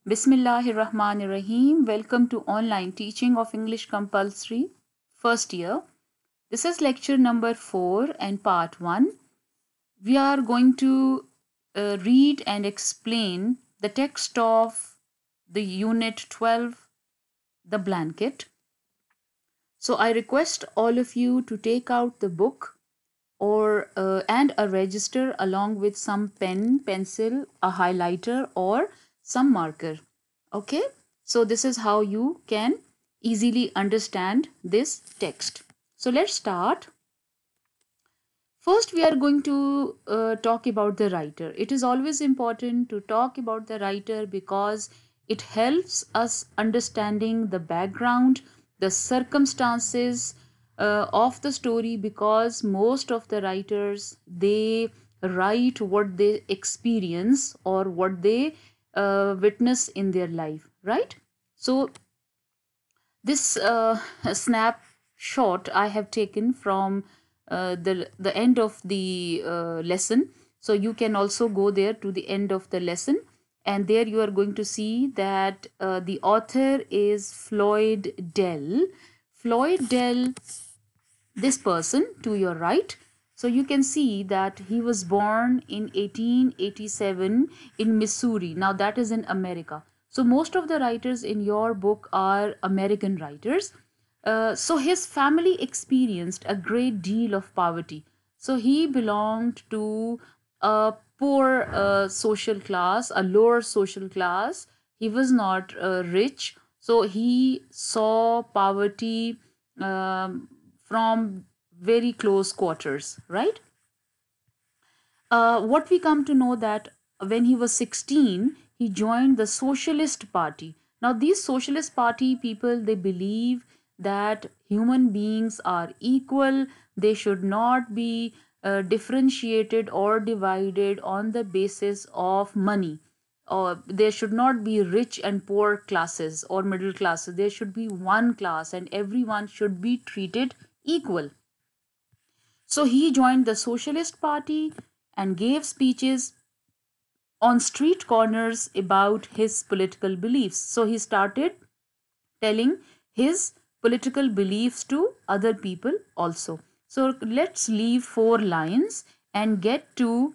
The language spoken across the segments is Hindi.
Bismillahirrahmanirrahim. Welcome to online teaching of English compulsory first year. This is lecture number 4 and part 1. We are going to read and explain the text of the unit 12, The Blanket. So I request all of you to take out the book or and a register along with some pen, pencil, a highlighter or some marker. Okay, so this is how you can easily understand this text. So let's start. First, we are going to talk about the writer. It is always important to talk about the writer because it helps us understanding the background, the circumstances of the story, because most of the writers, they write what they experience or what they witness in their life, right? So this snapshot I have taken from the end of the lesson. So you can also go there to the end of the lesson, and there you are going to see that the author is Floyd Dell. Floyd Dell, this person to your right. So you can see that he was born in 1887 in Missouri. Now that is in America. So most of the writers in your book are American writers. So his family experienced a great deal of poverty. So he belonged to a poor social class, a lower social class. He was not rich. So he saw poverty from very close quarters, right? What we come to know that when he was 16, he joined the Socialist Party. Now, these Socialist Party people, they believe that human beings are equal. They should not be differentiated or divided on the basis of money. Or there should not be rich and poor classes or middle classes. There should be one class, and everyone should be treated equal. So he joined the Socialist Party and gave speeches on street corners about his political beliefs. So he started telling his political beliefs to other people also. So let's leave 4 lines and get to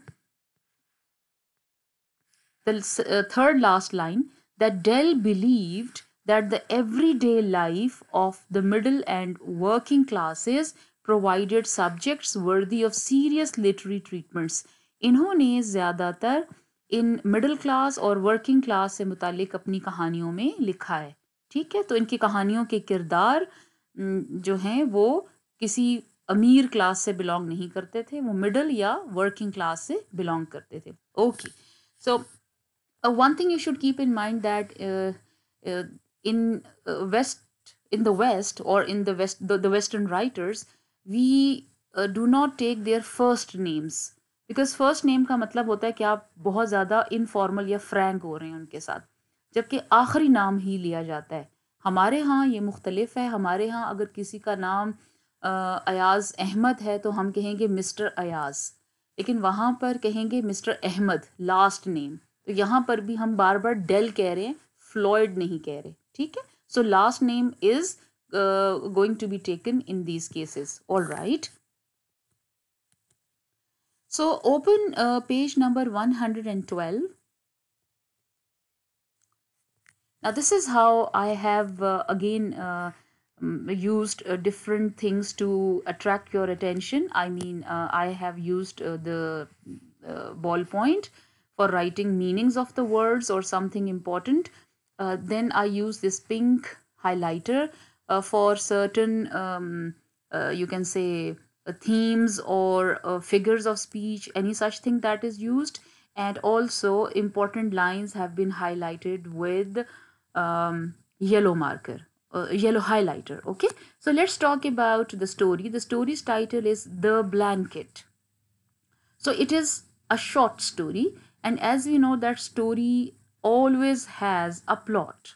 the third last line, that Dell believed that the everyday life of the middle and working classes provided subjects worthy of serious literary treatments. इन्होंने ज़्यादातर इन मिडिल क्लास और वर्किंग क्लास से मुतालिक अपनी कहानियों में लिखा है. ठीक है, तो इनकी कहानियों के किरदार जो हैं वो किसी अमीर क्लास से बिलोंग नहीं करते थे, वो मिडिल या वर्किंग क्लास से बिलोंग करते थे. Okay, so one thing you should keep in mind that in west in the west or in the west the western writers, we do not take their first names, because first name का मतलब होता है कि आप बहुत ज़्यादा इनफॉर्मल या फ्रैंक हो रहे हैं उनके साथ, जबकि आखिरी नाम ही लिया जाता है. हमारे यहाँ ये मुख्तलिफ है. हमारे यहाँ अगर किसी का नाम अयाज अहमद है तो हम कहेंगे मिस्टर अयाज, लेकिन वहाँ पर कहेंगे मिस्टर अहमद लास्ट नेम. तो यहाँ पर भी हम बार बार डेल कह रहे हैं, फ्लॉयड नहीं कह रहे. ठीक है, so last name is going to be taken in these cases. All right, so open page number 112. Now this is how I have again used different things to attract your attention. I mean, I have used the ballpoint for writing meanings of the words or something important. Then I use this pink highlighter for certain, you can say, themes or figures of speech, any such thing that is used. And also important lines have been highlighted with yellow marker, yellow highlighter. Okay, so let's talk about the story. The story's title is The Blanket. So it is a short story, and as we know that story always has a plot.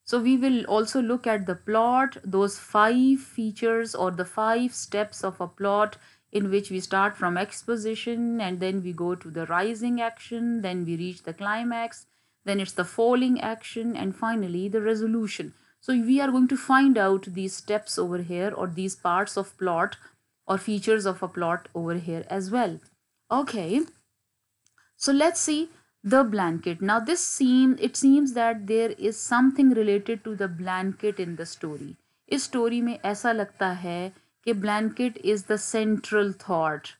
So we will also look at the plot, those 5 features or the 5 steps of a plot, in which we start from exposition and then we go to the rising action, then we reach the climax, then it's the falling action, and finally the resolution. So we are going to find out these steps over here, or these parts of plot or features of a plot over here as well. Okay, so let's see the blanket. Now it seems that there is something related to the blanket in the story. इस story में ऐसा लगता है कि blanket is the central thought.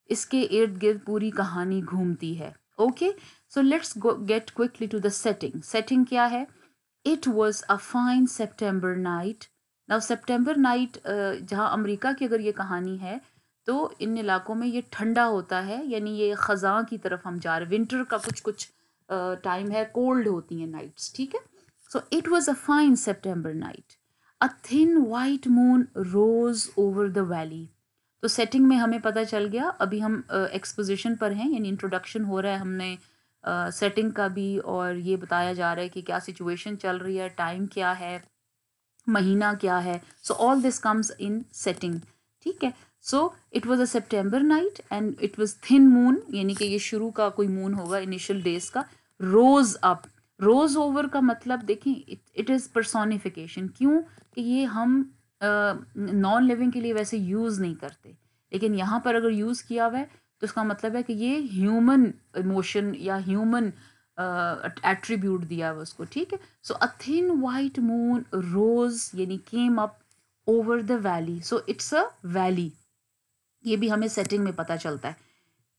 इसके इर्द गिर्द पूरी कहानी घूमती है. Okay, so let's get quickly to the setting. Setting क्या है? It was a fine September night. Now September night जहाँ अमेरिका की अगर ये कहानी है तो इन इलाकों में ये ठंडा होता है, यानी ये ख़ज़ां की तरफ हम जा रहे, विंटर का कुछ टाइम है, कोल्ड होती हैं नाइट्स. ठीक है. So it was a fine September night. A thin white moon rose over the valley. तो सेटिंग में हमें पता चल गया. अभी हम एक्सपोजिशन पर हैं, यानी इंट्रोडक्शन हो रहा है. हमने सेटिंग का भी और ये बताया जा रहा है कि क्या सिचुएशन चल रही है, टाइम क्या है, महीना क्या है. So all this comes in setting. ठीक है. So it was a September night and it was thin moon, यानी कि ये शुरू का कोई मून होगा इनिशियल डेज का. रोज अप, रोज ओवर का मतलब देखें, इट इज़ पर्सोनिफिकेशन. क्यों कि ये हम नॉन लिविंग के लिए वैसे यूज़ नहीं करते, लेकिन यहाँ पर अगर यूज़ किया हुआ है तो उसका मतलब है कि ये ह्यूमन इमोशन या ह्यूमन एट्रीब्यूट दिया हुआ उसको. ठीक है. सो अ थिन वाइट मून रोज यानी came up over the valley. So it's a valley. ये भी हमें सेटिंग में पता चलता है.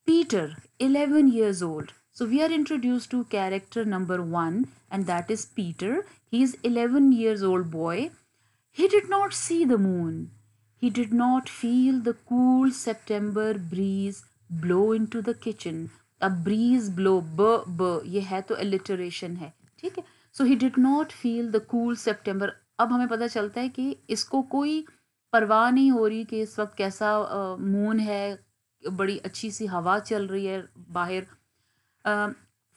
Peter, 11 years old. So we are introduced to character number 1, and that is Peter. He is 11 years old boy. He did not see the moon. He did not feel the cool September breeze blow into the kitchen. A breeze blow, ये है तो alliteration है. ठीक है. So he did not feel the cool September. अब हमें पता चलता है कि इसको कोई परवाह नहीं हो रही कि इस वक्त कैसा मून है, बड़ी अच्छी सी हवा चल रही है बाहर.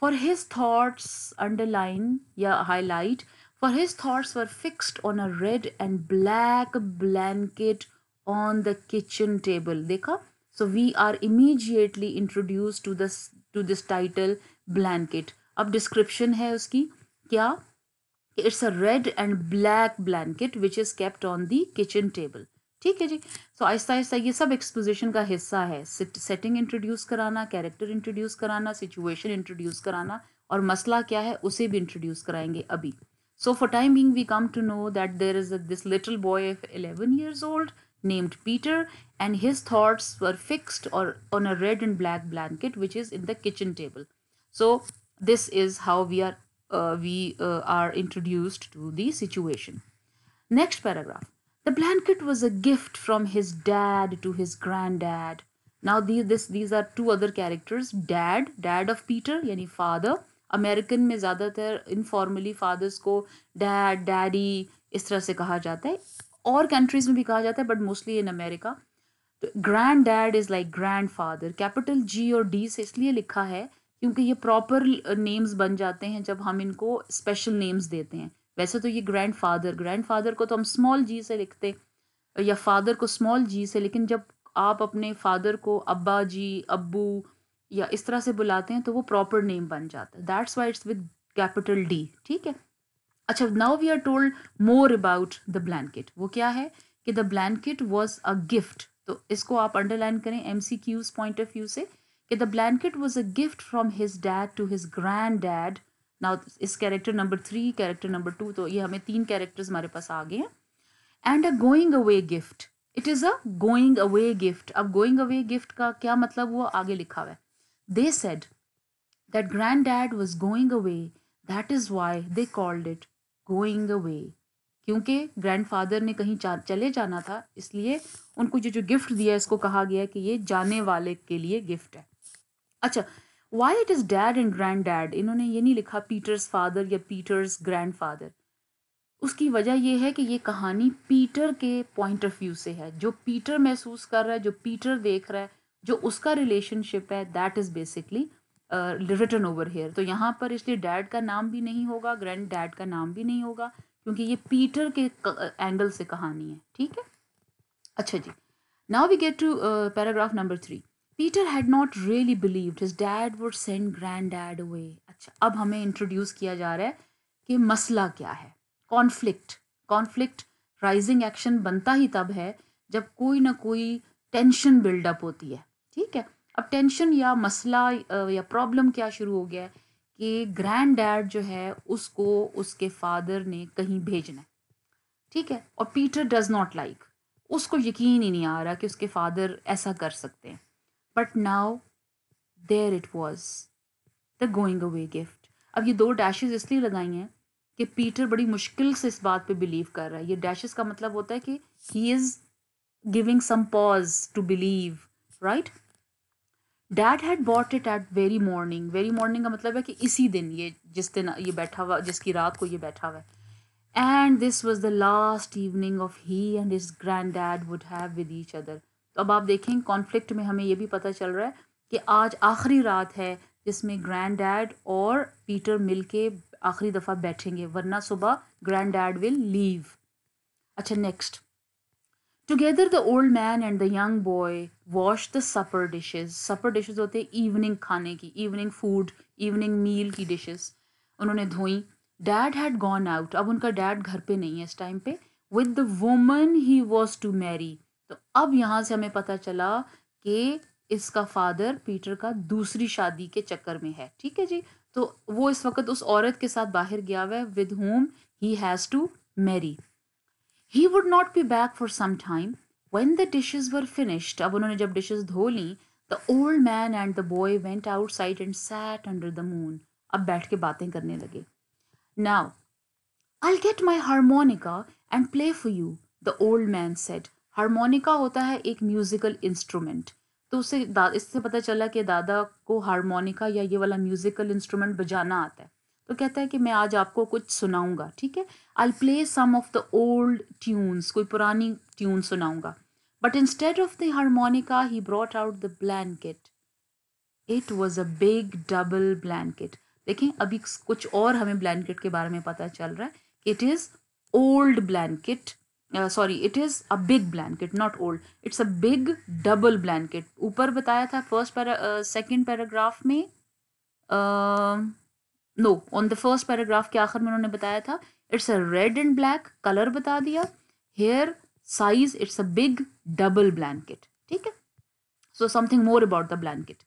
फॉर हिज थॉट्स अंडरलाइन या highlight, for his thoughts were fixed on a red and black blanket on the kitchen table. देखा. So we are immediately introduce to this title blanket. अब डिस्क्रिप्शन है उसकी क्या. It's a red and black blanket which is kept on the kitchen table. ठीक है जी. सो आहिस्ता आहिस्ता ये सब एक्सपोजिशन का हिस्सा है. सेटिंग इंट्रोड्यूस कराना, कैरेक्टर इंट्रोड्यूस कराना, सिचुएशन इंट्रोड्यूस कराना, और मसला क्या है उसे भी इंट्रोड्यूस कराएंगे अभी. So for time being we come to know that there is this little boy of 11 years old named Peter, and his thoughts were fixed or on a red and black blanket which is in the kitchen table. So this is how we are introduced to the situation. Next paragraph. The blanket was a gift from his dad to his granddad. Now these are two other characters. Dad of Peter यानी father. अमेरिकन में ज़्यादातर इनफॉर्मली फादर्स को डैड, डैडी इस तरह से कहा जाता है. और कंट्रीज में भी कहा जाता है बट मोस्टली इन अमेरिका. तो grand dad is like grand father. Capital G और डी से इसलिए लिखा है क्योंकि ये प्रॉपर नेम्स बन जाते हैं जब हम इनको स्पेशल नेम्स देते हैं. वैसे तो ये ग्रैंडफादर को तो हम स्मॉल जी से लिखते या फादर को स्मॉल जी से, लेकिन जब आप अपने फादर को अब्बा जी, अब्बू या इस तरह से बुलाते हैं तो वो प्रॉपर नेम बन जाता है. That's why it's with capital D. ठीक है. अच्छा, now we are told more about the blanket. वो क्या है कि the blanket was a gift. तो इसको आप अंडरलाइन करें MCQs पॉइंट ऑफ व्यू से कि the blanket was a gift from his dad to his grand dad. Now इस कैरेक्टर नंबर 3, कैरेक्टर नंबर 2, तो ये हमें 3 कैरेक्टर्स हमारे पास आ गए हैं. And a going away gift. It is a going away gift. अब गोइंग अवे गिफ्ट का क्या मतलब हुआ, आगे लिखा हुआ है. They said that grand dad was going away, that is why they called it going away. क्योंकि ग्रैंडफादर ने कहीं चले जाना था, इसलिए उनको जो गिफ्ट दिया इसको कहा गया कि ये जाने वाले के लिए गिफ्ट है. अच्छा, why it is dad and grand dad. इन्होंने ये नहीं लिखा पीटर्स फादर या पीटर्स ग्रैंडफादर. उसकी वजह यह है कि ये कहानी पीटर के पॉइंट ऑफ व्यू से है. जो पीटर महसूस कर रहा है, जो पीटर देख रहा है, जो उसका रिलेशनशिप है, that is basically written over here. तो यहाँ पर इसलिए डैड का नाम भी नहीं होगा, ग्रैंड डैड का नाम भी नहीं होगा, क्योंकि ये पीटर के एंगल से कहानी है. ठीक है. अच्छा जी. Now we get to paragraph number 3. Peter had not really believed his dad would send grand dad away. अच्छा, अब हमें इंट्रोड्यूस किया जा रहा है कि मसला क्या है। कॉन्फ्लिक्ट राइजिंग एक्शन बनता ही तब है जब कोई ना कोई टेंशन बिल्डअप होती है। ठीक है, अब टेंशन या मसला या प्रॉब्लम क्या शुरू हो गया है कि ग्रैंड डैड जो है उसको उसके फादर ने कहीं भेजना है। ठीक है, और पीटर डज नॉट लाइक, उसको यकीन ही नहीं आ रहा कि उसके फादर ऐसा कर सकते हैं। But now there it was, the going away gift. अब ये दो डैशेस इसलिए लगाई हैं कि पीटर बड़ी मुश्किल से इस बात पे बिलीव कर रहा है। ये डैशेस का मतलब होता है कि he is giving some pause to believe, right. Dad had bought it at very morning. Very morning का मतलब है कि इसी दिन, ये जिस दिन ये बैठा हुआ, जिसकी रात को ये बैठा हुआ है। And this was the last evening of he and his grand dad would have with each other. तो अब आप देखें कॉन्फ्लिक्ट में हमें ये भी पता चल रहा है कि आज आखिरी रात है जिसमें ग्रैंड डैड और पीटर मिलके आखिरी दफ़ा बैठेंगे, वरना सुबह ग्रैंड डैड विल लीव। अच्छा, next. Together the old man and the young boy wash the supper dishes. Supper dishes होते हैं इवनिंग खाने की, इवनिंग फूड, इवनिंग मील की डिशेस। उन्होंने धोई। Dad had gone out. अब उनका डैड घर पे नहीं है इस टाइम पे। With the woman he was to marry. तो अब यहाँ से हमें पता चला कि इसका फादर पीटर का दूसरी शादी के चक्कर में है। ठीक है जी, तो वो इस वक्त उस औरत के साथ बाहर गया हुआ है with whom he has to marry. He would not be back for some time. When the dishes were finished, अब उन्होंने जब dishes धो ली, the old man and the boy went outside and sat under the moon. अब बैठ के बातें करने लगे. Now, I'll get my harmonica and play for you, the old man said. Harmonica होता है एक musical instrument. तो उससे इससे पता चला कि दादा को हारमोनिका या ये वाला म्यूजिकल इंस्ट्रूमेंट बजाना आता है। तो कहता है कि मैं आज आपको कुछ सुनाऊंगा। ठीक है, I play some of the old tunes, कोई पुरानी ट्यून सुनाऊंगा। But instead of the harmonica he brought out the blanket. It was a big double blanket. देखें, अभी कुछ और हमें ब्लैंकेट के बारे में पता चल रहा है। It is old blanket, sorry, it is a big blanket, not old, it's a big double blanket. ऊपर बताया था सेकंड पैराग्राफ में, no, on the first paragraph के आखिर में उन्होंने बताया था it's a red and black, colour बता दिया। Here size, it's a big double blanket. ठीक है, so something more about the blanket.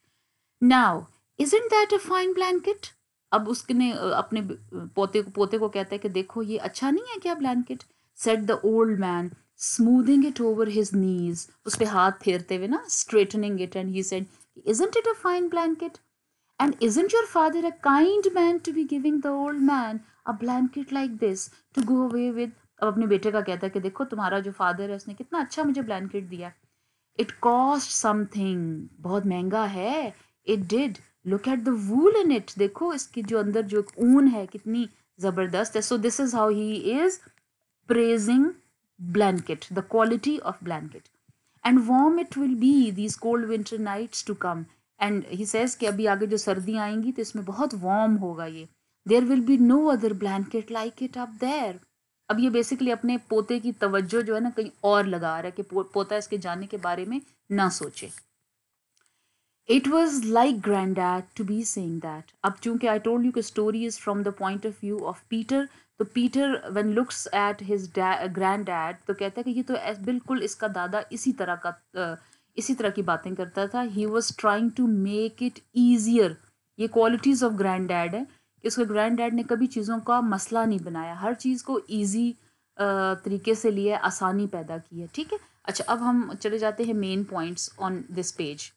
Now, isn't that a fine blanket. अब उसने अपने पोते को कहता है कि देखो ये अच्छा नहीं है क्या blanket. Said the old man smoothing it over his knees, उस पे हाथ फेरते हुए ना, straightening it, and he said isn't it a fine blanket and isn't your father a kind man to be giving the old man a blanket like this to go away with. अब अपने बेटे का कहता है कि देखो तुम्हारा जो फादर है उसने कितना अच्छा मुझे ब्लैंकेट दिया। इट कॉस्ट समथिंग, बहुत महंगा है। It did, look at the wool in it, देखो इसकी जो अंदर जो ऊन है कितनी जबरदस्त है। So this is how he is praising blanket, the quality of blanket. And warm it will be these cold winter nights to come. And he says कि अभी आगे जो सर्दियां आएंगी तो इसमें बहुत वार्म होगा ये। There will be no other blanket like it up there. अब ये बेसिकली अपने पोते की तवज्जो जो है ना कहीं और लगा रहा है कि पोता इसके जाने के बारे में ना सोचे। It was like granddad to be saying that. अब चूंकि आई टोल्ड यू कि story is from the point of view of Peter, तो Peter when looks at his grand dad तो कहता है कि ये तो बिल्कुल इसका दादा इसी तरह की बातें करता था। He was trying to make it easier. ये क्वालिटीज ऑफ ग्रैंड डैड है कि उसके ग्रैंड डैड ने कभी चीज़ों का मसला नहीं बनाया, हर चीज़ को ईजी तरीके से लिए, आसानी पैदा की है। ठीक है, अच्छा, अब हम चले जाते हैं main points on this page.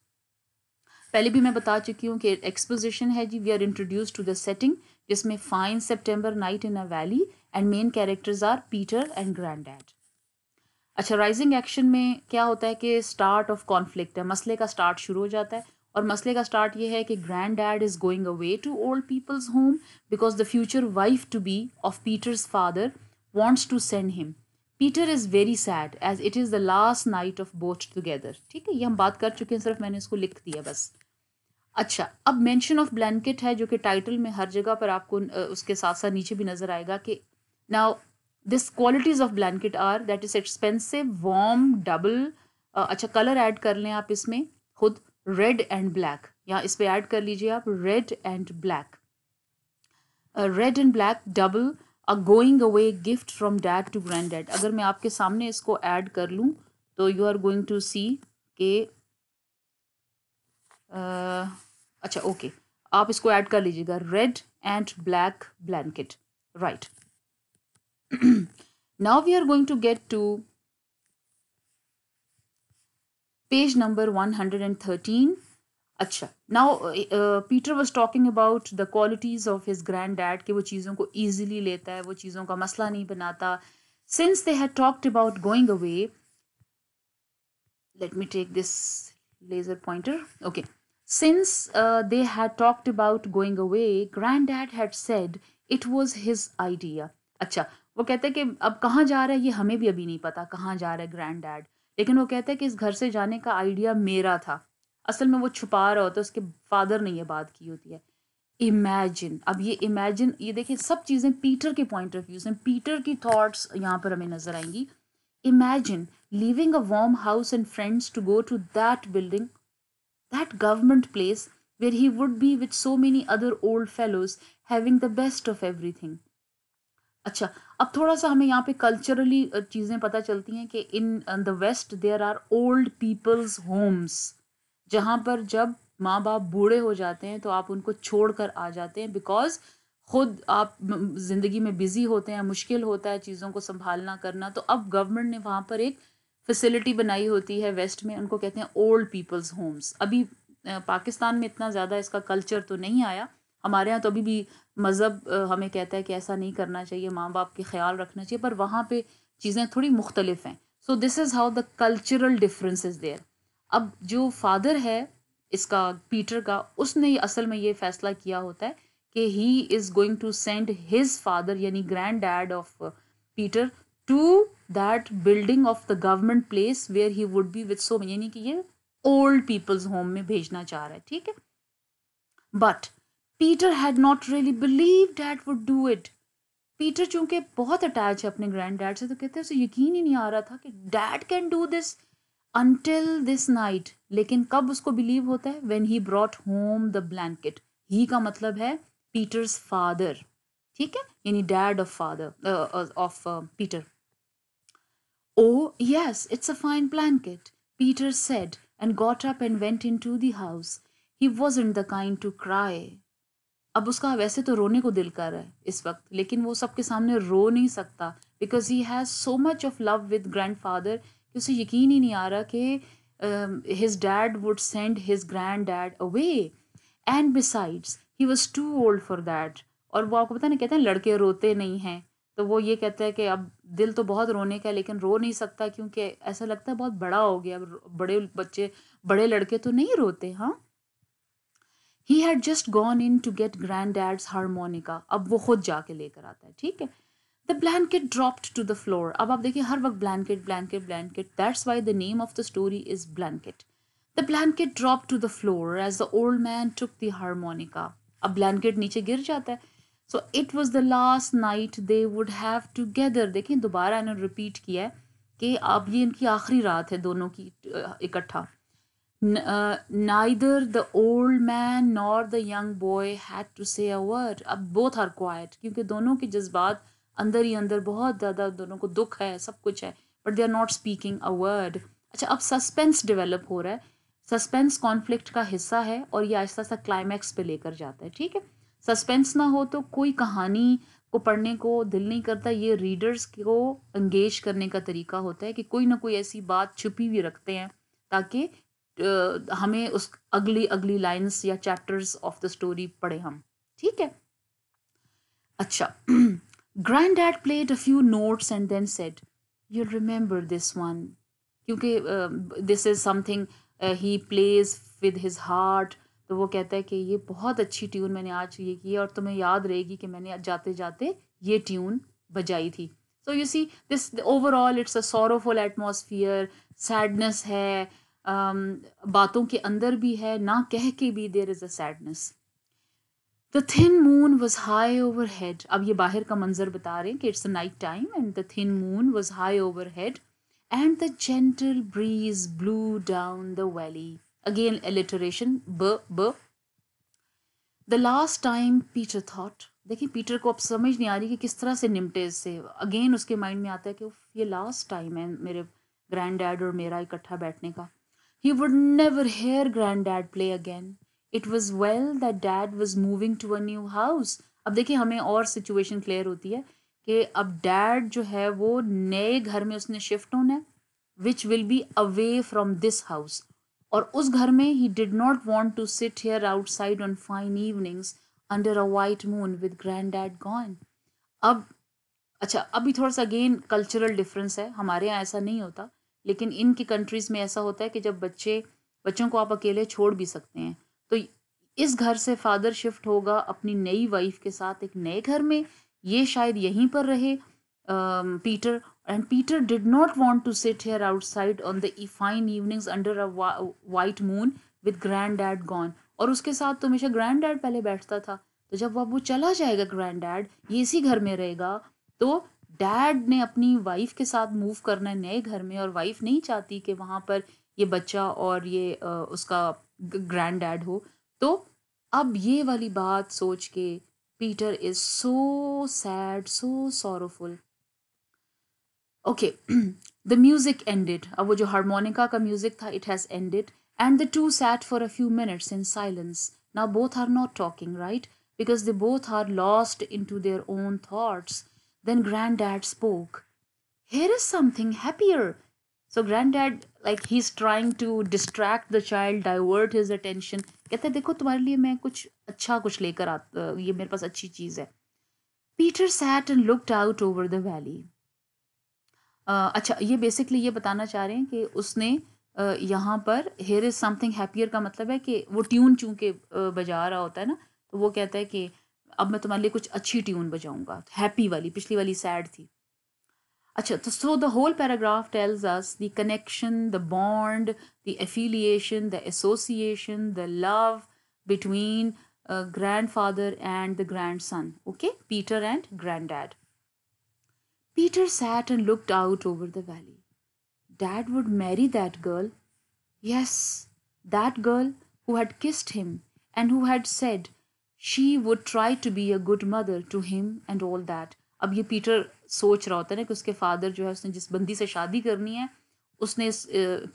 पहले भी मैं बता चुकी हूँ कि एक्सपोजिशन है जी। We are introduce to the setting जिसमें fine September night in a valley and main characters are Peter and granddad. अच्छा, राइजिंग एक्शन में क्या होता है कि स्टार्ट ऑफ कॉन्फ्लिक्ट है, मसले का स्टार्ट शुरू हो जाता है। और मसले का स्टार्ट ये है कि grand dad is going away to old people's home because the future wife to be of Peter's father wants to send him. Peter is very sad as it is the last night of both together. ठीक है, ये हम बात कर चुके हैं, सिर्फ मैंने इसको लिख दिया बस। अच्छा, अब मेंशन ऑफ ब्लैंकेट है जो कि टाइटल में हर जगह पर आपको उसके साथ साथ नीचे भी नजर आएगा कि now this qualities of blanket are that is expensive, warm, double. अच्छा, कलर ऐड कर लें आप इसमें खुद, रेड एंड ब्लैक, यहाँ इस पे ऐड कर लीजिए आप red and black, red and black double a going away gift from dad to grand dad. अगर मैं आपके सामने इसको ऐड कर लूँ तो you are going to see के अच्छा ओके, आप इसको ऐड कर लीजिएगा red and black blanket, right. Now we are going to get to page number 113। अच्छा, now Peter was talking about the qualities of his grand dad, कि वो चीज़ों को ईजिली लेता है, वो चीज़ों का मसला नहीं बनाता। Since they had talked about going away, let me take this laser pointer, okay, since they had talked about going away, granddad had said it was his idea। अच्छा, वो कहते हैं कि अब कहाँ जा रहा है ये हमें भी अभी नहीं पता कहाँ जा रहा है ग्रैंडडैड, लेकिन वो कहते हैं कि इस घर से जाने का आइडिया मेरा था। असल में वो छुपा रहा होता है, उसके फादर ने ये बात की होती है। इमेजिन, अब ये इमेजिन, ये देखिए सब चीज़ें पीटर के पॉइंट ऑफ व्यू से, पीटर की थॉट्स यहाँ पर हमें नजर आएंगी। Imagine leaving a warm house and friends to go to that building, that government place where he would be with so many other old fellows having the best of everything। अच्छा, अब थोड़ा सा हमें यहाँ पे कल्चरली चीज़ें पता चलती हैं कि in the west there are old people's homes, जहाँ पर जब माँ बाप बूढ़े हो जाते हैं तो आप उनको छोड़ कर आ जाते हैं, बिकॉज खुद आप ज़िंदगी में बिज़ी होते हैं, मुश्किल होता है चीज़ों को संभालना करना। तो अब गवर्नमेंट ने वहाँ पर एक फैसिलिटी बनाई होती है वेस्ट में, उनको कहते हैं ओल्ड पीपल्स होम्स। अभी पाकिस्तान में इतना ज़्यादा इसका कल्चर तो नहीं आया, हमारे यहाँ तो अभी भी मज़हब हमें कहता है कि ऐसा नहीं करना चाहिए, माँ बाप के ख्याल रखना चाहिए, पर वहाँ पे चीज़ें थोड़ी मुख्तलिफ हैं। So this is how the cultural difference is there. अब जो फादर है इसका, पीटर का, उसने असल में ये फैसला किया होता है कि he is going to send his father यानी granddad of Peter to that building of the government place where he would be with so, यानी कि ये ओल्ड पीपल्स होम में भेजना चाह रहा है, ठीक है। But Peter had not really believe dad would do it. Peter चूंकि बहुत अटैच है अपने ग्रैंड डैड से, तो कहते हैं उसे यकीन ही नहीं आ रहा था कि dad can do this until this night. लेकिन कब उसको बिलीव होता है? When he brought home the blanket. He का मतलब है पीटर्स फादर, ठीक है, यानी dad of father of Peter. Oh, yes, it's a fine blanket, Peter said and got up and went into the house. He wasn't the kind to cry. अब उसका वैसे तो रोने को दिल कर रहा है इस वक्त, लेकिन वो सबके सामने रो नहीं सकता, because he has so much of love with grand father कि उसे यकीन ही नहीं आ रहा कि his dad would send his grand dad away, and besides he was too old for that. और वो आपको पता नहीं, कहते हैं लड़के रोते नहीं हैं, तो वो ये कहता है कि अब दिल तो बहुत रोने का है लेकिन रो नहीं सकता, क्योंकि ऐसा लगता है बहुत बड़ा हो गया। बड़े बच्चे, बड़े लड़के तो नहीं रोते। हाँ, he had just gone in to get grand dad's harmonica. अब वो खुद जाके लेकर आता है, ठीक है। The blanket dropped to the floor. अब आप देखिए हर वक्त blanket blanket blanket, that's why the name of the story is blanket. The blanket drop to the floor as the old man took the harmonica. अब ब्लैंकेट नीचे गिर जाता है। So it was the last night they would have together. देखिए दोबारा इन्होंने रिपीट किया है कि अब ये इनकी आखिरी रात है दोनों की इकट्ठा। Neither the old man nor the young boy had to say a word। अब both are quiet, क्योंकि दोनों के जज्बात अंदर ही अंदर बहुत ज़्यादा, दोनों को दुख है, सब कुछ है, but they are not speaking a word. अच्छा, अब सस्पेंस डेवलप हो रहा है। सस्पेंस कॉन्फ्लिक्ट का हिस्सा है और ये आहिस्ता आहिस्ता क्लाइमैक्स पे लेकर जाता है, ठीक है। सस्पेंस ना हो तो कोई कहानी को पढ़ने को दिल नहीं करता। ये रीडर्स को एंगेज करने का तरीका होता है कि कोई ना कोई ऐसी बात छुपी हुई रखते हैं ताकि हमें उस अगली अगली लाइंस या चैप्टर्स ऑफ द स्टोरी पढ़े हम, ठीक है। अच्छा, granddad played a few notes and then said you remember this one, क्योंकि this is something he plays with his heart. तो वो कहता है कि ये बहुत अच्छी ट्यून मैंने आज ये की और तुम्हें याद रहेगी कि मैंने जाते जाते ये ट्यून बजाई थी। So you see this overall it's a sorrowful atmosphere, sadness है, बातों के अंदर भी है, ना कह के भी there is a sadness. The thin moon was high over head. अब ये बाहर का मंजर बता रहे हैं कि it's night time and the thin moon was high over head and the gentle breeze blew down the valley. Again alliteration, B B. The last time Peter thought, देखिए पीटर को अब समझ नहीं आ रही कि किस तरह से निपटे इससे। अगेन उसके माइंड में आता है कि उफ, ये लास्ट टाइम है मेरे ग्रैंड डैड और मेरा इकट्ठा बैठने का। He would never hear grand dad play again. It was well that dad was moving to a new house. अब देखिए हमें और सिचुएशन क्लियर होती है कि अब डैड जो है वो नए घर में उसने शिफ्ट होना है, which will be away from this house. और उस घर में he did not want to sit here outside on fine evenings under a white moon with grand dad gone. अब अच्छा, अभी थोड़ा सा अगेन कल्चरल डिफरेंस है, हमारे यहाँ ऐसा नहीं होता, लेकिन इनकी कंट्रीज में ऐसा होता है कि जब बच्चों को आप अकेले छोड़ भी सकते हैं। तो इस घर से फादर शिफ्ट होगा अपनी नई वाइफ के साथ एक नए घर में, ये शायद यहीं पर रहे Peter. And Peter did not want to sit here outside on the fine evenings under a white moon with grand dad gone. और उसके साथ तो हमेशा ग्रैंड डैड पहले बैठता था, तो जब अब वो चला जाएगा ग्रैंड डैड, ये इसी घर में रहेगा, तो डैड ने अपनी वाइफ के साथ मूव करना है नए घर में, और वाइफ नहीं चाहती कि वहाँ पर ये बच्चा और ये उसका ग्रैंड डैड हो। तो अब ये वाली बात सोच के Peter is so sad, so sorrowful. Okay, the music ended. अब वो जो हारमोनिका का म्यूजिक था, it has ended and the two sat for a few minutes in silence. Now both are not talking, right? Because they both are lost into their own thoughts. Then granddad spoke. Here is something happier. So granddad, like he's trying to distract the child, divert his attention. कहता है देखो तुम्हारे लिए मैं कुछ अच्छा कुछ लेकर आता, ये मेरे पास अच्छी चीज है। Peter sat and looked out over the valley. अच्छा, ये बेसिकली ये बताना चाह रहे हैं कि उसने यहाँ पर हेयर इज समथिंग हैप्पियर का मतलब है कि वो ट्यून चूंकि बजा रहा होता है ना, तो वो कहता है कि अब मैं तुम्हारे लिए कुछ अच्छी ट्यून बजाऊंगा, हैप्पी वाली, पिछली वाली सैड थी। अच्छा, तो so the whole paragraph tells us the connection, the bond, the affiliation, the association, the love between grandfather and the grandson. Okay, Peter and granddad. Peter sat and looked out over the valley. Dad would marry that girl. Yes, that girl who had kissed him and who had said she would try to be a good mother to him and all that. अब ये पीटर सोच रहा होता है ना कि उसके फादर जो है, उसने जिस बंदी से शादी करनी है, उसने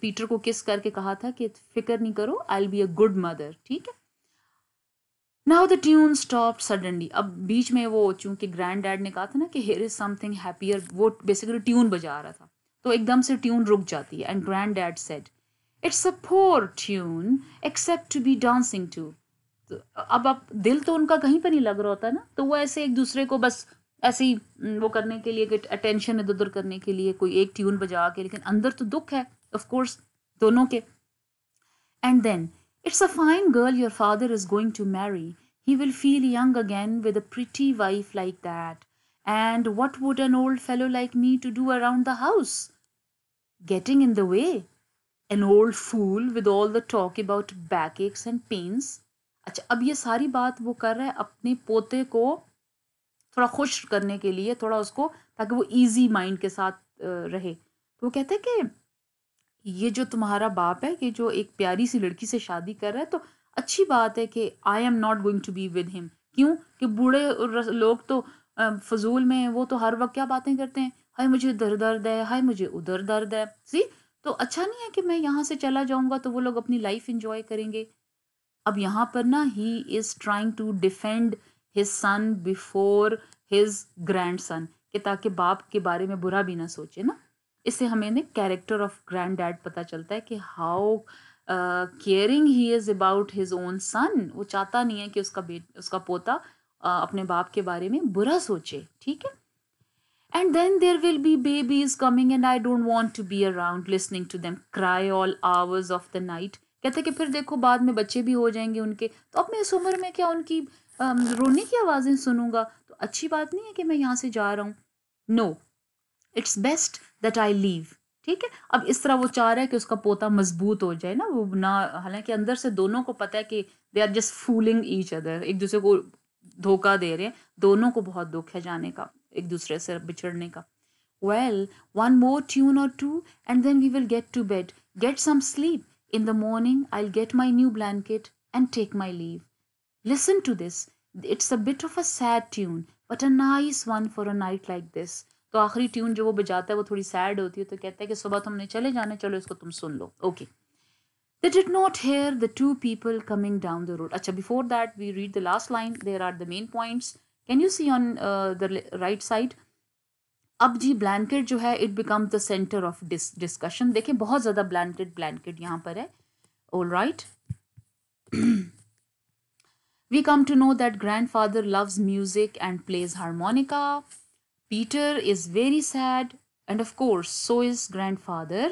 पीटर को किस करके कहा था कि फिक्र नहीं करो, I will be a good mother, ठीक है। Now the tune stop suddenly. अब बीच में वो चूंकि ग्रैंड डैड ने कहा था ना कि हियर इज समथिंग हैप्पियर, वो बेसिकली ट्यून बजा रहा था, तो एकदम से ट्यून रुक जाती है। And granddad said it's a poor tune except to be dancing to. अब दिल तो उनका कहीं पर नहीं लग रहा होता ना, तो वो ऐसे एक दूसरे को बस ऐसे ही वो करने के लिए, अटेंशन इधर उधर करने के लिए कोई एक ट्यून बजा के, लेकिन अंदर तो दुख है ऑफ कोर्स दोनों के। And then, it's a fine girl your father is going to marry. He will feel young again with a pretty wife like that. And what would an old fellow like me to do around the house? Getting in the way. An old fool with all the talk about backaches and pains. अच्छा, अब ये सारी बात वो कर रहा है अपने पोते को थोड़ा खुश करने के लिए, थोड़ा उसको, ताकि वो इजी माइंड के साथ रहे। तो वो कहते हैं कि ये जो तुम्हारा बाप है कि जो एक प्यारी सी लड़की से शादी कर रहा है, तो अच्छी बात है कि I am not going to be with him. क्यों कि बूढ़े लोग तो फजूल में वो तो हर वक्त क्या बातें करते हैं, हाय मुझे इधर दर्द है, हाय मुझे उधर दर्द है। सी, तो अच्छा नहीं है कि मैं यहाँ से चला जाऊंगा तो वो लोग अपनी लाइफ इंजॉय करेंगे। अब यहाँ पर ना he is trying to defend his son before his grandson, कि ताकि बाप के बारे में बुरा भी ना सोचे ना। इससे हमें ने कैरेक्टर ऑफ ग्रैंड डैड पता चलता है कि how caring he is about his own son. वो चाहता नहीं है कि उसका पोता अपने बाप के बारे में बुरा सोचे, ठीक है। And then there will be babies coming and I don't want to be around listening to them cry all hours of the night. कहते कि फिर देखो बाद में बच्चे भी हो जाएंगे उनके, तो अब मैं इस उम्र में क्या उनकी रोने की आवाज़ें सुनूंगा, तो अच्छी बात नहीं है कि मैं यहाँ से जा रहा हूँ। No, it's best that I leave, ठीक है। अब इस तरह वो चाह रहा है कि उसका पोता मजबूत हो जाए ना, वो ना, हालांकि अंदर से दोनों को पता है कि they are just fooling each other, एक दूसरे को धोखा दे रहे हैं, दोनों को बहुत दुख है जाने का, एक दूसरे से बिछड़ने का। Well, one more tune or two and then we will get to bed, get some sleep, In the morning, I'll get my new blanket and take my leave. Listen to this. It's a bit of a sad tune, but a nice one for a night like this. तो आखिरी ट्यून जो वो बजाता है वो थोड़ी सैड होती है, तो कहता है कि सुबह तुमने चले जाना, चलो इसको तुम सुन लो. Okay. They did not hear the two people coming down the road. Acha, before that, we read the last line. There are the main points. Can you see on the right side? अब जी ब्लैंकेट जो है it become the centre of discussion. देखिए बहुत ज़्यादा ब्लैंकेट यहाँ पर है. All right. We come to know that grandfather loves music and plays harmonica. Peter is very sad, and of course, so is grandfather.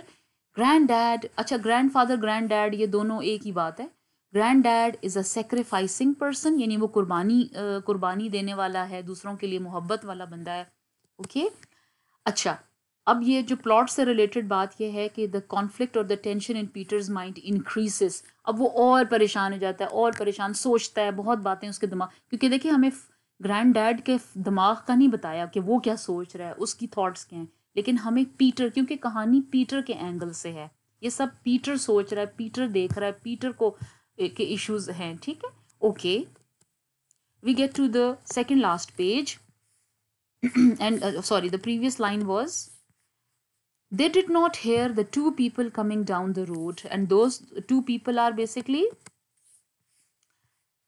Granddad, अच्छा grandfather, granddad ये दोनों एक ही बात है. Granddad is a sacrificing person, यानी वो कुर्बानी देने वाला है, दूसरों के लिए मोहब्बत वाला बंदा है. ओके. अच्छा, अब ये जो प्लॉट से रिलेटेड बात ये है कि द कॉन्फ्लिक्ट और the tension in Peter's mind increases. अब वो और परेशान हो जाता है, और परेशान, सोचता है, बहुत बातें उसके दिमाग, क्योंकि देखिए हमें ग्रैंड डैड के दिमाग का नहीं बताया कि वो क्या सोच रहा है, उसकी थॉट्स क्या हैं, लेकिन हमें पीटर, क्योंकि कहानी पीटर के एंगल से है, ये सब पीटर सोच रहा है, पीटर देख रहा है, पीटर को के इश्यूज हैं. ठीक है. Okay. We get to the second last page. And sorry, the previous line was, they did not hear the two people coming down the road, and those two people are basically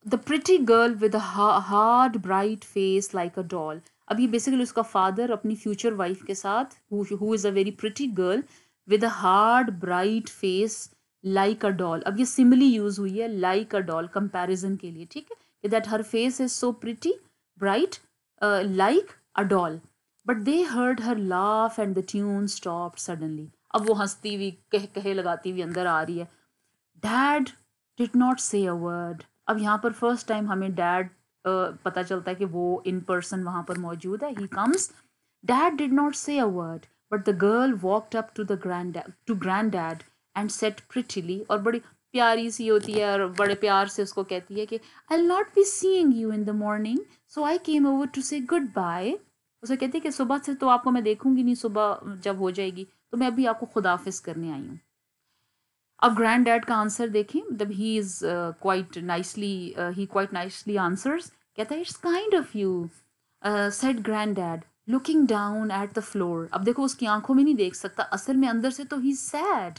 the pretty girl with a hard bright face like a doll. अब ये basically उसका father अपनी future wife के साथ, who is a very pretty girl with a hard bright face like a doll. अब ये simile use हुई है like a doll comparison के लिए. ठीक है. That her face is so pretty, bright, like a doll. But they heard her laugh and the tune stopped suddenly. अब वो हंसती हुई कहे लगाती हुई अंदर आ रही है. Dad did not say a word. अब यहाँ पर फर्स्ट टाइम हमें डैड पता चलता है कि वो इन पर्सन वहाँ पर मौजूद है. He comes. Dad did not say a word, but the girl walked up to the granddad and said prettily, और बड़ी प्यारी सी होती है और बड़े प्यार से उसको कहती है कि I'll not be seeing you in the morning, so I came over to say goodbye. उसे कहती है कि सुबह से तो आपको मैं देखूंगी नहीं, सुबह जब हो जाएगी तो मैं अभी आपको खुदाफिज करने आई हूँ. अब ग्रैंड डैड का आंसर देखें. मतलब he is quite nicely answers. कहता है it's kind of you said grand dad looking down at the floor. अब देखो उसकी आंखों में नहीं देख सकता, असल में अंदर से तो he said.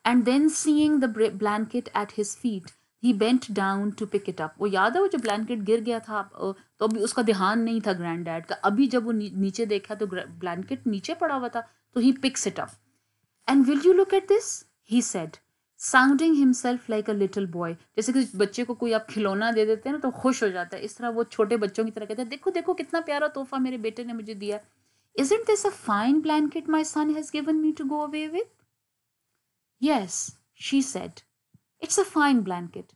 And then seeing the blanket at his feet he bent down to pick it up. वो याद है वो जो ब्लैंकेट गिर गया था तो अभी उसका ध्यान नहीं था ग्रैंड डैड का. अभी जब वो नीचे देखा तो ब्लैंकेट नीचे पड़ा हुआ था, तो he picks it up. And will you look at this, he said, sounding himself like a little boy. जैसे कि बच्चे को कोई आप खिलौना दे देते हैं ना तो खुश हो जाता है, इस तरह वो छोटे बच्चों की तरह कहता है देखो देखो कितना प्यारा तोहफा मेरे बेटे ने मुझे दिया. Isn't this a fine blanket my son has given me to go away with? Yes, she said. It's a fine blanket.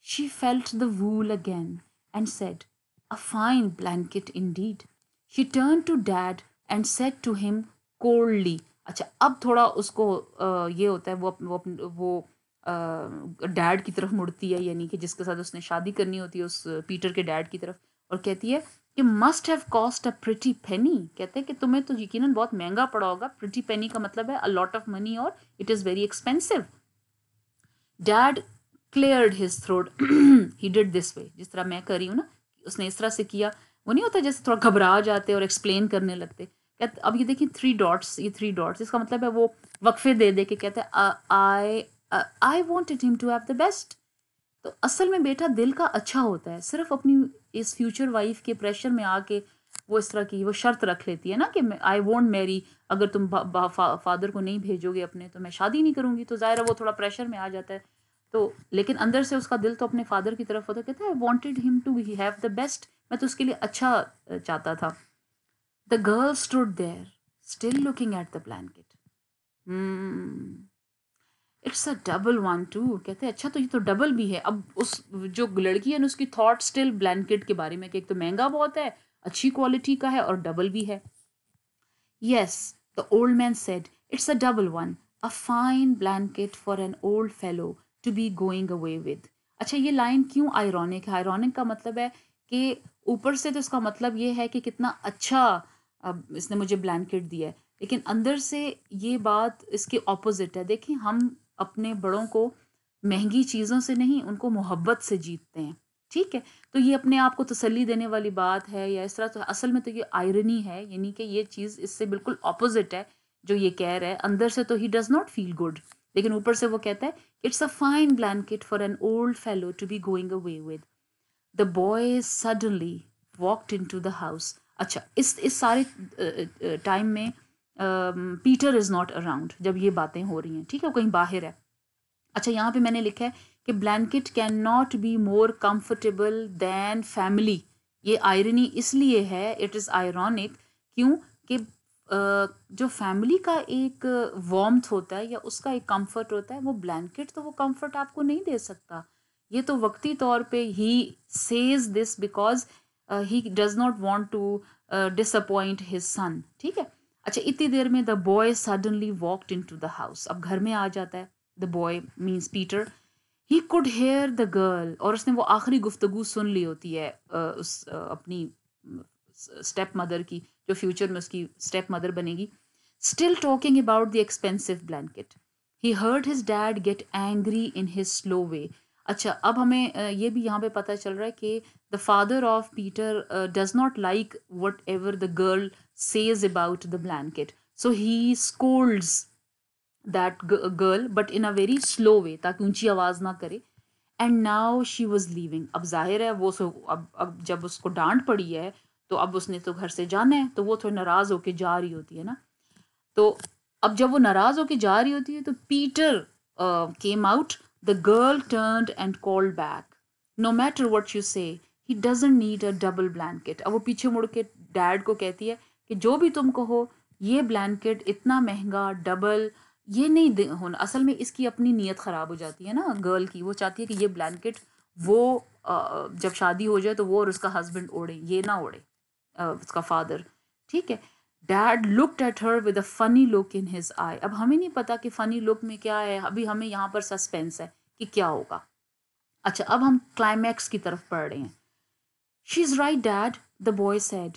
She felt the wool again and said, a fine blanket indeed. She turned to Dad and said to him coldly. अच्छा, अब थोड़ा उसको ये होता है, वो डैड की तरफ मुड़ती है, यानी कि जिसके साथ उसने शादी करनी होती है उस पीटर के डैड की तरफ, और कहती है कि must have cost a pretty penny. कहते हैं कि तुम्हें तो यकीनन बहुत महंगा पड़ा होगा. प्रिटी पेनी का मतलब है अ लॉट ऑफ मनी और it is very expensive. Dad cleared his throat. He did this way, जिस तरह मैं कर रही हूँ ना, उसने इस तरह से किया. वो नहीं होता जैसे थोड़ा घबरा जाते और एक्सप्लेन करने लगते. अब ये देखिए 3 डॉट्स, ये 3 डॉट्स इसका मतलब है वो वक्फे दे के कहते हैं I wanted him to have the best. तो असल में बेटा दिल का अच्छा होता है, सिर्फ अपनी इस फ्यूचर वाइफ के प्रेशर में आके वो इस तरह की वो शर्त रख लेती है ना कि आई वॉन्ट मैरी, अगर तुम फादर को नहीं भेजोगे अपने तो मैं शादी नहीं करूँगी. तो ज़ाहिर है वो थोड़ा प्रेशर में आ जाता है. तो लेकिन अंदर से उसका दिल तो अपने फादर की तरफ होता है. कहता है I wanted him to have the best, मैं तो उसके लिए अच्छा चाहता था. The girl stood there, still looking at the blanket. It's a double one too. कहते हैं अच्छा तो ये तो डबल भी है. अब उस जो लड़की है ना उसकी थॉट स्टिल ब्लैंकेट के बारे में कि एक तो महंगा बहुत है, अच्छी क्वालिटी का है और डबल भी है. Yes, the old man said, it's a double one, a fine blanket for an old fellow to be going away with. अच्छा ये लाइन क्यों आयरॉनिक है? आयरॉनिक का मतलब है कि ऊपर से तो इसका मतलब ये है कि कितना अच्छा अब इसने मुझे ब्लैंकेट दिया है, लेकिन अंदर से ये बात इसके ऑपोजिट है. देखें हम अपने बड़ों को महंगी चीज़ों से नहीं, उनको मोहब्बत से जीतते हैं। ठीक है, तो ये अपने आप को तसल्ली देने वाली बात है या इस तरह, तो असल में तो ये आयरनी है, यानी कि ये चीज़ इससे बिल्कुल ऑपोजिट है जो ये कह रहा है। अंदर से तो he does not feel good, लेकिन ऊपर से वो कहता है it's a fine blanket for an old fellow to be going away with. The boy suddenly walked into the house. अच्छा, इस सारे टाइम में पीटर इज नॉट अराउंड जब ये बातें हो रही हैं, ठीक है, वो कहीं बाहर है। अच्छा, यहाँ पे मैंने लिखा है कि blanket can not be more comfortable than family. ये आयरनी इसलिए है, इट इज़ आयरॉनिक, क्यों कि जो फैमिली का एक वार्मथ होता है या उसका एक कंफर्ट होता है, वो ब्लैंकेट तो वो कंफर्ट आपको नहीं दे सकता। ये तो वक्ती तौर पे he says this because he does not want to disappoint his son. ठीक है। अच्छा, इतनी देर में the boy suddenly walked into the house. अब घर में आ जाता है the boy means Peter. He could hear the girl, और उसने वो आखिरी गुफ्तगू सुन ली होती है अपनी स्टेप मदर की, जो फ्यूचर में उसकी स्टेप मदर बनेगी, still talking about the expensive blanket. He heard his dad get angry in his slow way. अच्छा, अब हमें ये भी यहाँ पे पता चल रहा है कि the father of Peter does not like whatever the girl says about the blanket, so he scolds that girl but in a very slow way, ताकि ऊंची आवाज ना करे। And now she was leaving. अब जाहिर है वो अब जब उसको डांट पड़ी है तो अब उसने तो घर से जाना है, तो वो थोड़ी नाराज होके जा रही होती है ना। तो अब जब वो नाराज होके जा रही होती है तो Peter came out. The girl turned and called back, no matter what you say he doesn't need a double blanket. अब वो पीछे मुड़ के डैड को कहती है कि जो भी तुम कहो, ये ब्लैंकेट इतना महंगा डबल ये नहीं होना। असल में इसकी अपनी नीयत ख़राब हो जाती है ना गर्ल की, वो चाहती है कि ये ब्लैंकेट वो जब शादी हो जाए तो वो और उसका हस्बैंड ओढ़े, ये ना ओढ़े उसका फादर। ठीक है। Dad looked at her with a funny look in his eye. अब हमें नहीं पता कि फनी लुक में क्या है, अभी हमें यहाँ पर सस्पेंस है कि क्या होगा। अच्छा, अब हम क्लाइमैक्स की तरफ पढ़ रहे हैं। She is right dad, the boy said,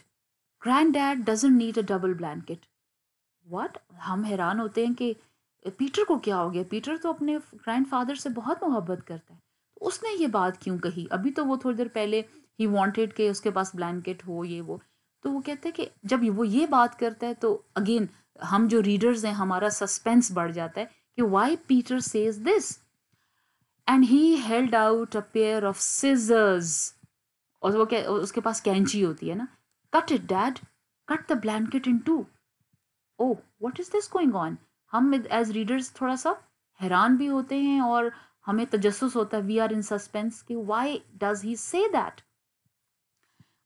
grand dad doesn't need a double blanket. What? हम हैरान होते हैं कि पीटर को क्या हो गया, पीटर तो अपने ग्रैंडफादर से बहुत मोहब्बत करता है, तो उसने ये बात क्यों कही? अभी तो वो थोड़ी देर पहले ही वांटेड कि उसके पास ब्लैंकेट हो, ये वो। तो वो कहते हैं कि जब वो ये बात करता है तो अगेन हम जो रीडर्स हैं हमारा सस्पेंस बढ़ जाता है कि why Peter says this. And he held out a pair of scissors, और वो क्या, उसके पास कैंची होती है ना। Cut it dad, cut the blanket in two. Oh, what is this going on. हम एज रीडर्स थोड़ा सा हैरान भी होते हैं और हमें तजस्सुस होता है, वी आर इन सस्पेंस कि why does he say that.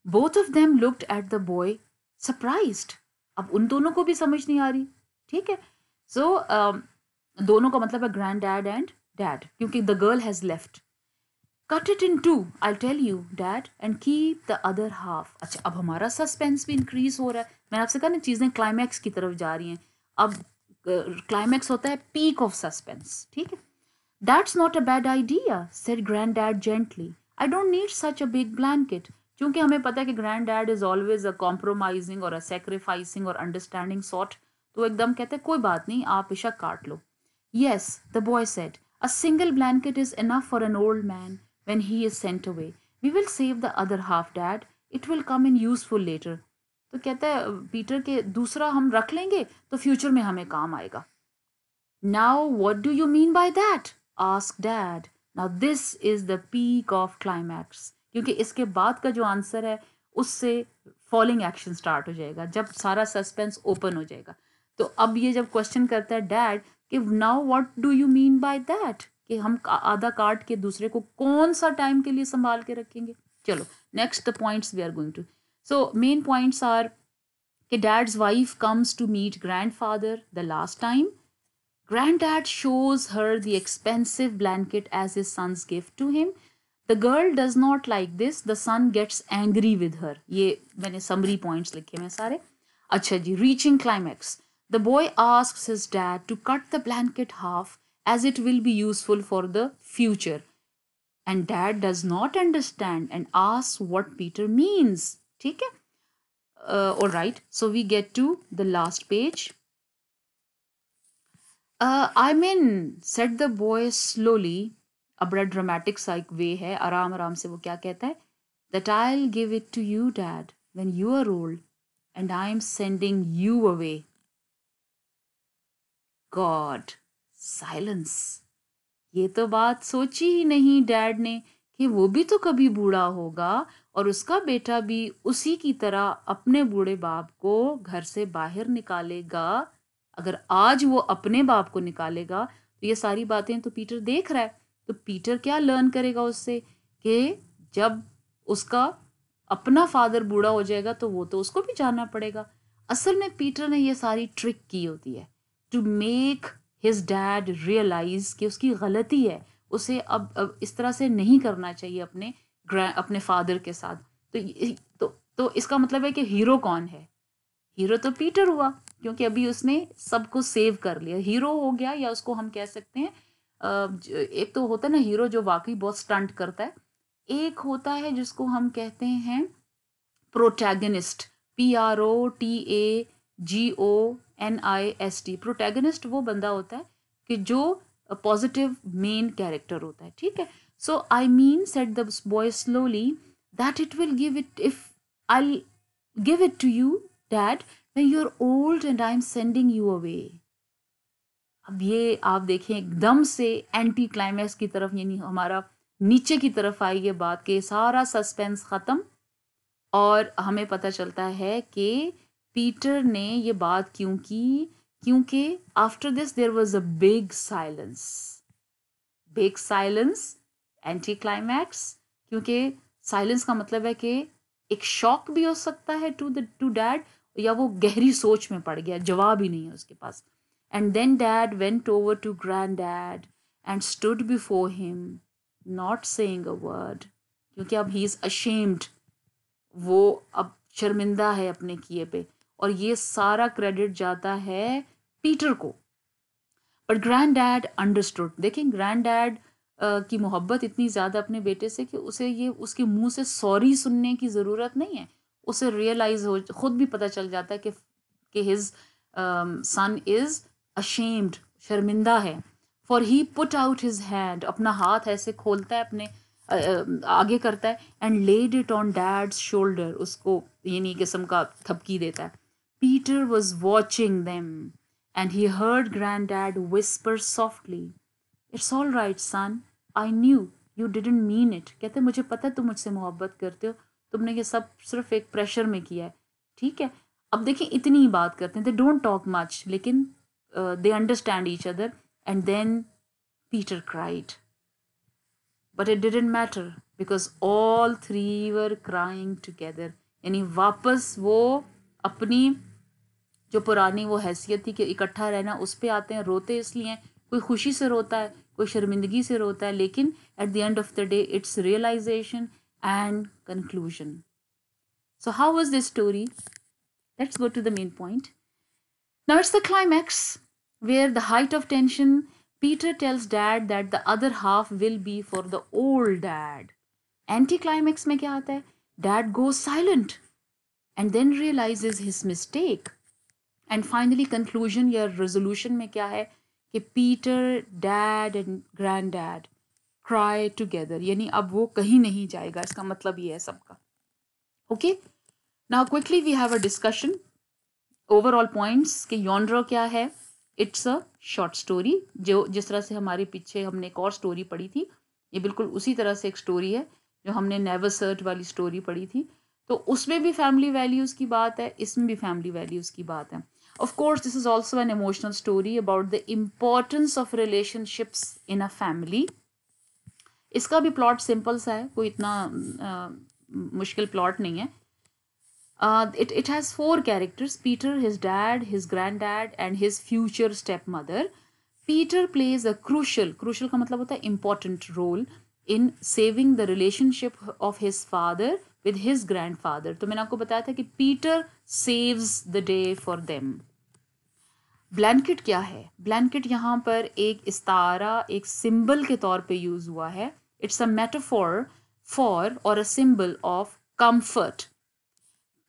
Both of them looked at the boy surprised. अब उन दोनों को भी समझ नहीं आ रही। ठीक है। सो दोनों का मतलब है ग्रैंड डैड एंड डैड, क्योंकि the girl has left. Cut it in two, I tell you dad, and keep the other half. अच्छा, अब हमारा सस्पेंस भी इंक्रीज हो रहा है। मैंने आपसे कहा ना, चीज़ें क्लाइमैक्स की तरफ जा रही हैं। अब क्लाइमैक्स होता है पीक ऑफ सस्पेंस। ठीक है। That's not a bad idea, said grand dad gently, I don't need such a big blanket. क्योंकि हमें पता है कि grand dad is always a compromising और अ सेक्रीफाइसिंग और अंडरस्टैंडिंग सॉर्ट। तो एकदम कहते हैं कोई बात नहीं, आप बेशक काट लो। Yes, the boy said, a single blanket is enough for an old man when he is sent away. We will save the other half, Dad. It will come in useful later. तो कहता है पीटर के दूसरा हम रख लेंगे तो फ्यूचर में हमें काम आएगा। Now what do you mean by that? asked Dad. Now this is the peak of climax. क्योंकि इसके बाद का जो आंसर है उससे फॉलोइंग एक्शन स्टार्ट हो जाएगा, जब सारा सस्पेंस ओपन हो जाएगा। तो अब ये जब क्वेश्चन करता है डैड कि now what do you mean by that, कि हम आधा काट के दूसरे को कौन सा टाइम के लिए संभाल के रखेंगे। चलो, next the points we are going to. So main points are कि dad's wife comes to meet grandfather the last time. Granddad shows her the expensive blanket as his son's gift to him. The girl does not like this. The son gets angry with her. ये मैंने summary points लिखे हैं सारे। अच्छा जी, reaching climax. The boy asks his dad to cut the blanket half as it will be useful for the future. And dad does not understand and asks what Peter means. ठीक है? All right. So we get to the last page. I mean, said the boy slowly. अब बड़ा ड्रामेटिक सा एक वे है, आराम आराम से वो क्या कहता है, that I'll give it to you, Dad, when you are old, and I'm sending you away. God, silence. ये तो बात सोची ही नहीं डैड ने कि वो भी तो कभी बूढ़ा होगा और उसका बेटा भी उसी की तरह अपने बूढ़े बाप को घर से बाहर निकालेगा। अगर आज वो अपने बाप को निकालेगा तो ये सारी बातें तो पीटर देख रहा है, तो पीटर क्या लर्न करेगा उससे कि जब उसका अपना फादर बूढ़ा हो जाएगा तो वो तो उसको भी जाना पड़ेगा। असल में पीटर ने ये सारी ट्रिक की होती है to make his dad realise कि उसकी गलती है, उसे अब इस तरह से नहीं करना चाहिए अपने फादर के साथ। तो इसका मतलब है कि हीरो कौन है? हीरो तो पीटर हुआ, क्योंकि अभी उसने सबको सेव कर लिया, हीरो हो गया। या उसको हम कह सकते हैं एक तो होता है ना हीरो जो वाकई बहुत स्टंट करता है, एक होता है जिसको हम कहते हैं प्रोटैगनिस्ट, PROTAGONIST। प्रोटैगनिस्ट वो बंदा होता है कि जो पॉजिटिव मेन कैरेक्टर होता है, ठीक है। So I mean said the boy slowly that it will give it if I give it to you dad when you are old and I am sending you away. अब ये आप देखें एकदम से एंटी क्लाइमैक्स की तरफ, यानी हमारा नीचे की तरफ आई ये बात कि सारा सस्पेंस खत्म और हमें पता चलता है कि पीटर ने ये बात क्यों की, क्योंकि after this there was a big silence, anticlimax. क्योंकि साइलेंस का मतलब है कि एक शॉक भी हो सकता है टू डैड, या वो गहरी सोच में पड़ गया, जवाब ही नहीं है उसके पास। And then dad went over to grand dad and stood before him not saying a word, क्योंकि अब ही इज अशेम्ड, वो अब शर्मिंदा है अपने किए पे, और ये सारा क्रेडिट जाता है पीटर को। But grand dad understood. देखें ग्रैंड डैड की मोहब्बत इतनी ज़्यादा अपने बेटे से कि उसे ये उसके मुंह से सॉरी सुनने की ज़रूरत नहीं है। उसे रियलाइज हो, खुद भी पता चल जाता है कि हिज सन इज अशेम्ड, शर्मिंदा है। For he put out his hand, अपना हाथ ऐसे खोलता है, अपने आगे करता है, and laid it on dad's shoulder, उसको यानी किस्म का थपकी देता है। Peter was watching them and he heard Granddad whisper softly, "It's all right, son. I knew you didn't mean it." कहते मुझे पता है तुम मुझसे मोहब्बत करते हो, तुमने ये सब सिर्फ एक प्रेशर में किया है, ठीक है। अब देखिए इतनी ही बात करते हैं, they don't talk much, लेकिन they understand each other. And then Peter cried. But it didn't matter because all three were crying together. यानी वापस वो अपनी जो पुरानी वो हैसियत थी कि इकट्ठा रहना, उस पे आते हैं। रोते इसलिए, कोई खुशी से रोता है, कोई शर्मिंदगी से रोता है, लेकिन at the end of the day it's realisation and conclusion. So how was this story? Let's go to the main point. Now it's the climax where the height of tension Peter tells dad that the other half will be for the old dad. Anti climax में क्या आता है? Dad goes silent and then realizes his mistake. And finally conclusion या resolution में क्या है कि Peter, dad and granddad cry together. यानी अब वो कहीं नहीं जाएगा, इसका मतलब ये है सबका। Okay? Now quickly we have a discussion. Overall points कि यॉन्ड्रो क्या है? It's a short story. जो जिस तरह से हमारे पीछे हमने एक और स्टोरी पढ़ी थी, ये बिल्कुल उसी तरह से एक स्टोरी है जो हमने नेवर सर्ट वाली स्टोरी पढ़ी थी। तो उसमें भी फैमिली वैल्यूज़ की बात है, इसमें भी फैमिली वैल्यूज़ की बात है। Of course this is also an emotional story about the importance of relationships in a family. इसका भी प्लॉट सिंपल सा है, कोई इतना मुश्किल प्लॉट नहीं है। It has 4 characters: Peter, his dad, his granddad, and his future stepmother. Peter plays a crucial का मतलब होता है important role in saving the relationship of his father with his grandfather. तो मैंने आपको बताया था कि Peter saves the day for them. Blanket क्या है? ब्लैंकेट यहाँ पर एक इस्तारा, एक सिंबल के तौर पे यूज हुआ है। इट्स अ मेटाफोर फॉर और a symbol of comfort.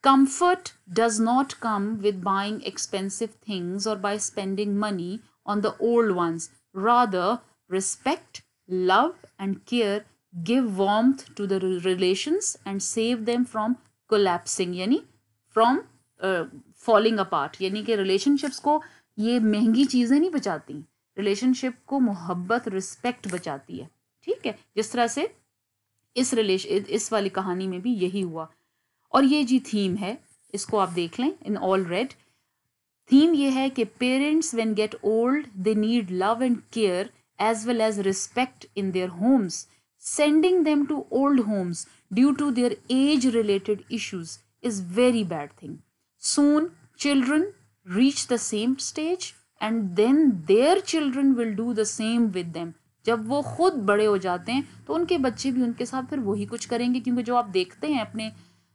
Comfort does not come with buying expensive things or by spending money on the old ones. Rather, respect, love, and care give warmth to the relations and save them from collapsing, यानी from falling apart. यानी कि relationships को ये महंगी चीज़ें नहीं बचाती, रिलेशनशिप को मोहब्बत, रिस्पेक्ट बचाती है. ठीक है, जिस तरह से इस वाली कहानी में भी यही हुआ. और ये जी थीम है, इसको आप देख लें इन ऑल रेड. थीम ये है कि parents when get old they need love and care as well as respect in their homes. Sending them to old homes due to their age related issues is very bad thing. Soon children reach the same stage and then their children will do the same with them. जब वो खुद बड़े हो जाते हैं तो उनके बच्चे भी उनके साथ फिर वही कुछ करेंगे, क्योंकि जो आप देखते हैं अपने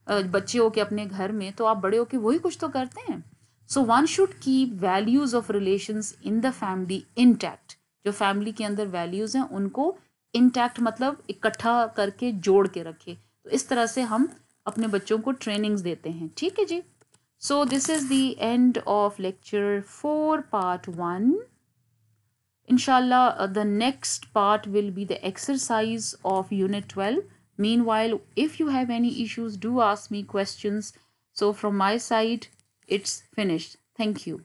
बच्चे हो के अपने घर में, तो आप बड़े हो के वही कुछ तो करते हैं. So one should keep values of relations in the family intact. जो फैमिली के अंदर वैल्यूज हैं उनको इंटैक्ट मतलब इकट्ठा करके जोड़ के रखे. तो इस तरह से हम अपने बच्चों को ट्रेनिंग्स देते हैं. ठीक है जी. So this is the end of lecture 4 part 1. Inshallah, the next part will be the exercise of Unit 12. Meanwhile, if you have any issues, do ask me questions. So from my side, it's finished. Thank you.